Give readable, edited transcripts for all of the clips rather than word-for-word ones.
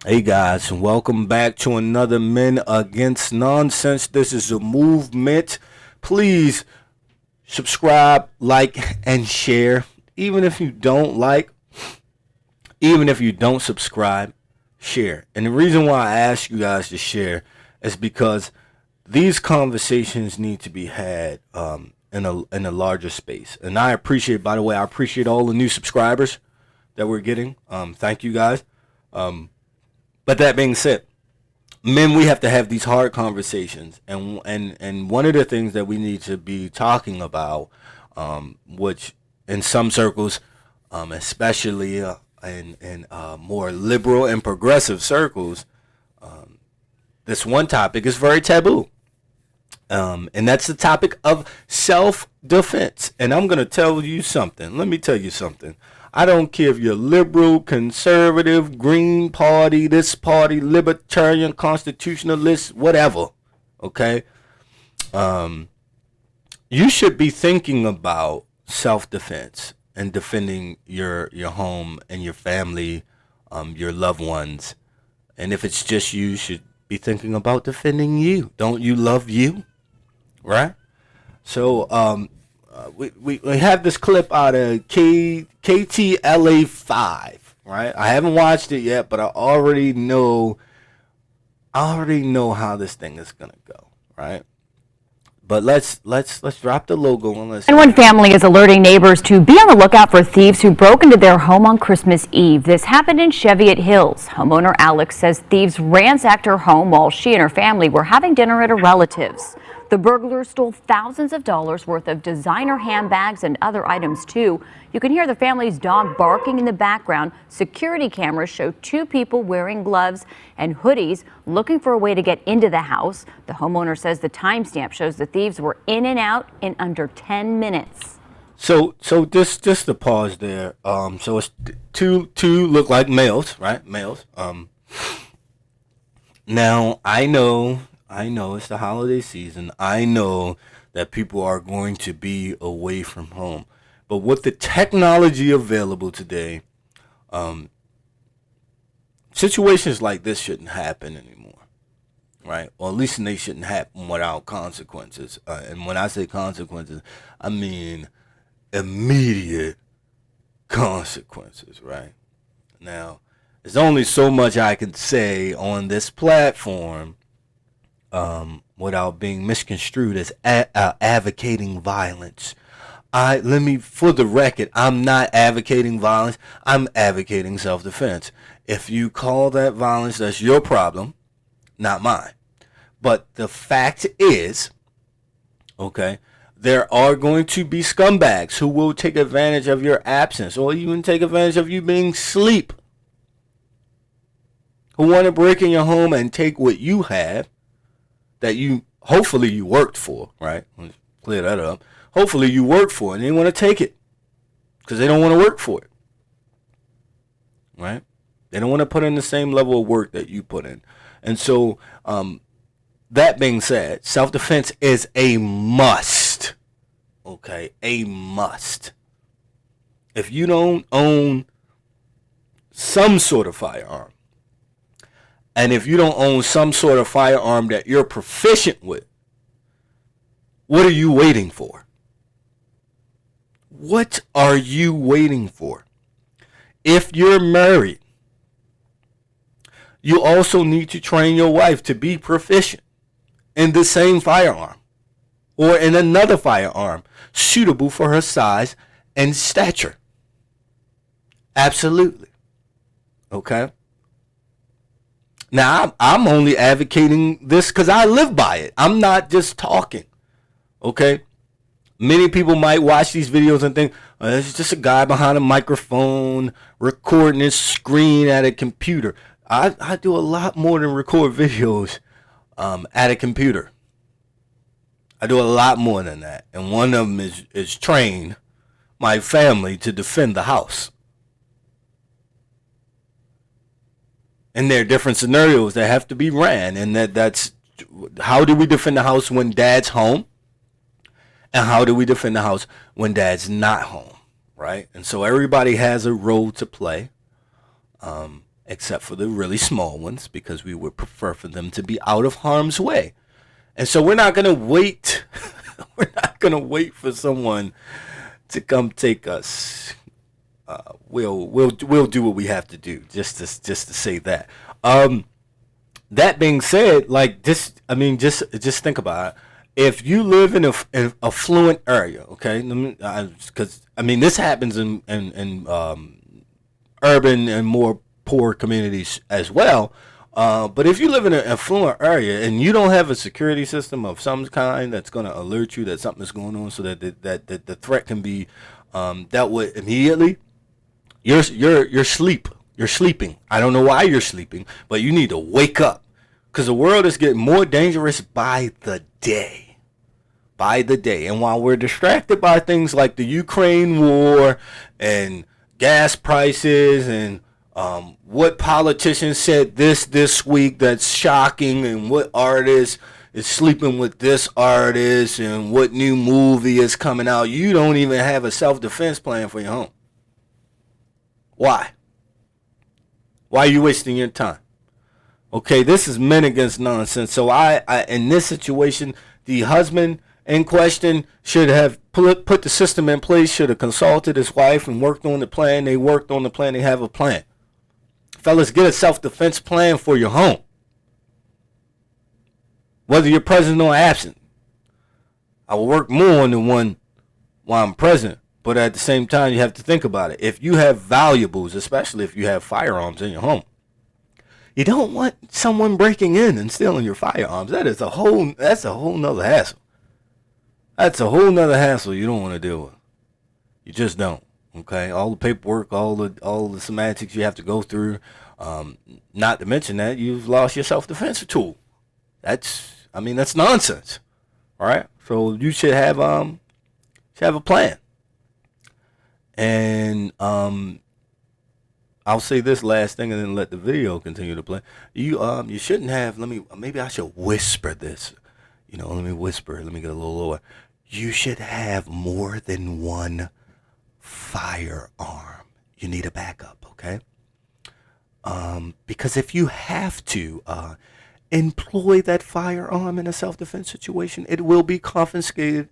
Hey guys, and welcome back to another Men Against Nonsense. This is a movement. Please subscribe, like, and share. Even if you don't like, even if you don't subscribe, share. And the reason why I ask you guys to share is because these conversations need to be had in a larger space. And I appreciate, by the way, I appreciate all the new subscribers that we're getting. Thank you guys. But that being said, men, we have to have these hard conversations, and one of the things that we need to be talking about, which in some circles, especially in more liberal and progressive circles, this one topic is very taboo. And that's the topic of self defense. And I'm going to tell you something. Let me tell you something. I don't care if you're liberal, conservative, Green Party, this party, libertarian, constitutionalist, whatever. Okay? Um, you should be thinking about self defense and defending your home and your family, your loved ones. And if it's just you should be thinking about defending you. Don't you love you? Right? So we have this clip out of KTLA 5, right? I haven't watched it yet, but I already know how this thing is gonna go, right? But let's drop the logo and let's. And one family is alerting neighbors to be on the lookout for thieves who broke into their home on Christmas Eve. This happened in Cheviot Hills. Homeowner Alex says thieves ransacked her home while she and her family were having dinner at a relative's. The burglars stole thousands of dollars worth of designer handbags and other items too. You can hear the family's dog barking in the background. Security cameras show two people wearing gloves and hoodies looking for a way to get into the house. The homeowner says the timestamp shows the thieves were in and out in under 10 minutes. So just to pause there. So it's two look like males, right? Males. Now I know it's the holiday season. I know that people are going to be away from home. But with the technology available today, um, situations like this shouldn't happen anymore, right? Or at least they shouldn't happen without consequences. And when I say consequences, I mean immediate consequences, right? Now, there's only so much I can say on this platform without being misconstrued as advocating violence. Let me, for the record, I'm not advocating violence. I'm advocating self-defense. If you call that violence, that's your problem, not mine. But the fact is, okay, there are going to be scumbags who will take advantage of your absence or even take advantage of you being asleep, who want to break in your home and take what you have that you hopefully you worked for, right? Let's clear that up. Hopefully you worked for it and they want to take it because they don't want to work for it, right? They don't want to put in the same level of work that you put in. And so, that being said, self defense is a must, okay? A must. If you don't own some sort of firearm, and if you don't own some sort of firearm that you're proficient with, what are you waiting for? What are you waiting for? If you're married, you also need to train your wife to be proficient in the same firearm or in another firearm suitable for her size and stature. Absolutely. Okay? Now, I'm only advocating this because I live by it. I'm not just talking. Okay? Many people might watch these videos and think, it's just a guy behind a microphone recording his screen at a computer. I do a lot more than record videos at a computer. I do a lot more than that. And one of them is train my family to defend the house. And there are different scenarios that have to be ran. And that's how do we defend the house when dad's home? And how do we defend the house when dad's not home? Right? And so everybody has a role to play. except for the really small ones, because we would prefer for them to be out of harm's way. And so we're not going to wait. We're not going to wait for someone to come take us. We'll do what we have to do, just to say that. That being said, like just think about it. If you live in an affluent area, okay, because this happens in urban and more poor communities as well. But if you live in an affluent area and you don't have a security system of some kind that's going to alert you that something is going on, so that the threat can be dealt with immediately, you're sleeping. I don't know why you're sleeping, but you need to wake up, because the world is getting more dangerous by the day. By the day. And while we're distracted by things like the Ukraine war and gas prices and what politicians said this week that's shocking, and what artist is sleeping with this artist, and what new movie is coming out, you don't even have a self-defense plan for your home. Why? Why are you wasting your time? Okay, this is men against nonsense. So I in this situation, the husband in question should have put the system in place, should have consulted his wife and worked on the plan. They worked on the plan. They have a plan. Fellas, get a self-defense plan for your home, whether you're present or absent. I will work more on the one while I'm present, but at the same time, you have to think about it. If you have valuables, especially if you have firearms in your home, you don't want someone breaking in and stealing your firearms. That's a whole nother hassle. That's a whole nother hassle you don't want to deal with. You just don't. Okay, all the paperwork, all the semantics you have to go through. Not to mention that you've lost your self-defense tool. That's nonsense. All right, so you should have a plan. And I'll say this last thing and then let the video continue to play. You shouldn't have. Maybe I should whisper this. Let me whisper. Let me get a little lower. You should have more than one firearm. You need a backup, okay? Because if you have to employ that firearm in a self-defense situation, it will be confiscated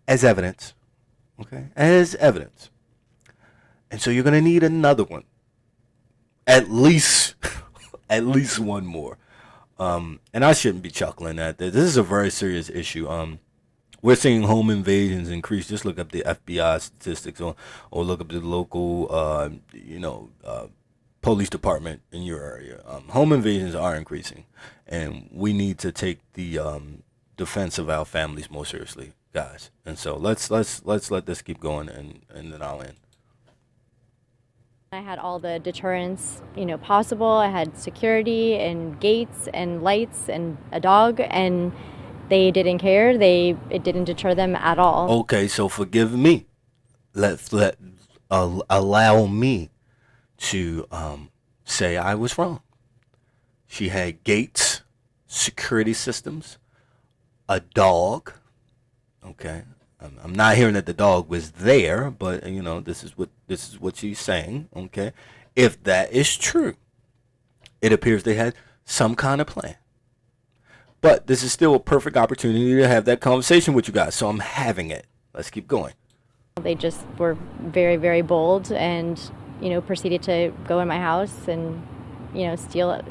as evidence, okay? As evidence. And so you're going to need another one. At least one more. And I shouldn't be chuckling at this. This is a very serious issue. We're seeing home invasions increase. Just look up the FBI statistics, or look up the local, police department in your area. Home invasions are increasing, and we need to take the defense of our families more seriously, guys. And so let's let this keep going, and then I'll end. I had all the deterrence, possible. I had security and gates and lights and a dog, and they didn't care. It didn't deter them at all. Okay, so forgive me. Allow me to say I was wrong. She had gates, security systems, a dog. Okay. I'm not hearing that the dog was there, but this is what she's saying. Okay, if that is true, it appears they had some kind of plan. But this is still a perfect opportunity to have that conversation with you guys, so I'm having it. Let's keep going. They just were very, very bold, and proceeded to go in my house and steal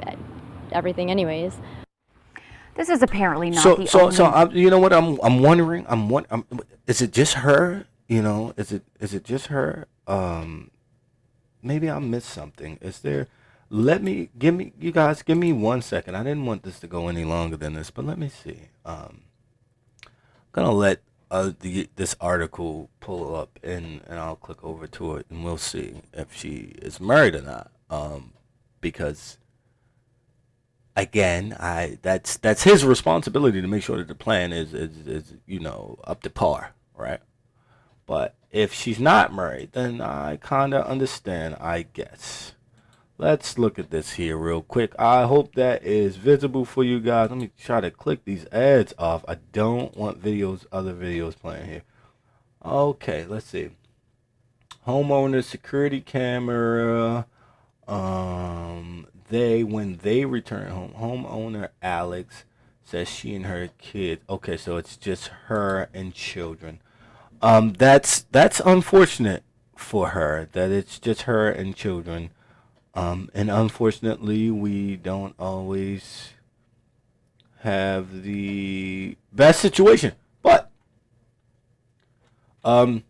everything, anyways. This is apparently not the so only... So you know what I'm wondering? Is it just her? Is it just her? Maybe I missed something. Is there? You guys give me 1 second. I didn't want this to go any longer than this, but let me see. I'm gonna let this article pull up, and I'll click over to it, and we'll see if she is married or not. Because again, that's his responsibility to make sure that the plan is up to par, right? But if she's not married, then I kind of understand, I guess. Let's look at this here real quick. I hope that is visible for you guys. Let me try to click these ads off. I don't want other videos playing here. Okay, let's see. Homeowner security camera. When they return home, homeowner Alex says she and her kids. Okay, so it's just her and children. That's unfortunate for her that it's just her and children. And unfortunately, we don't always have the best situation. But um,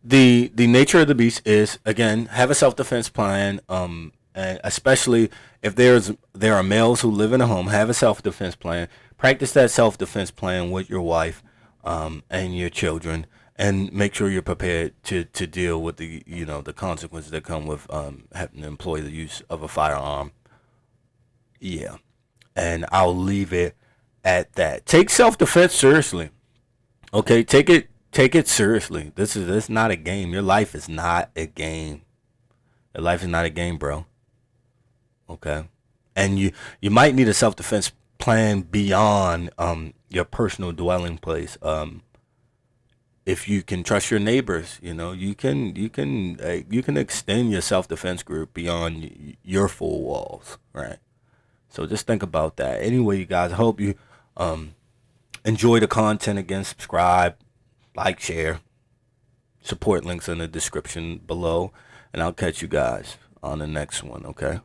the nature of the beast is, again, have a self defense plan. And especially if there are males who live in a home, have a self defense plan. Practice that self defense plan with your wife, and your children, and make sure you're prepared to deal with the consequences that come with having to employ the use of a firearm. Yeah, and I'll leave it at that. Take self defense seriously. Okay, take it seriously. This is not a game. Your life is not a game. Your life is not a game, bro. Okay, and you might need a self defense plan beyond your personal dwelling place. If you can trust your neighbors, you can extend your self defense group beyond your four walls, right? So just think about that. Anyway, you guys, I hope you um enjoy the content. Again, subscribe, like, share, support links in the description below, and I'll catch you guys on the next one. Okay.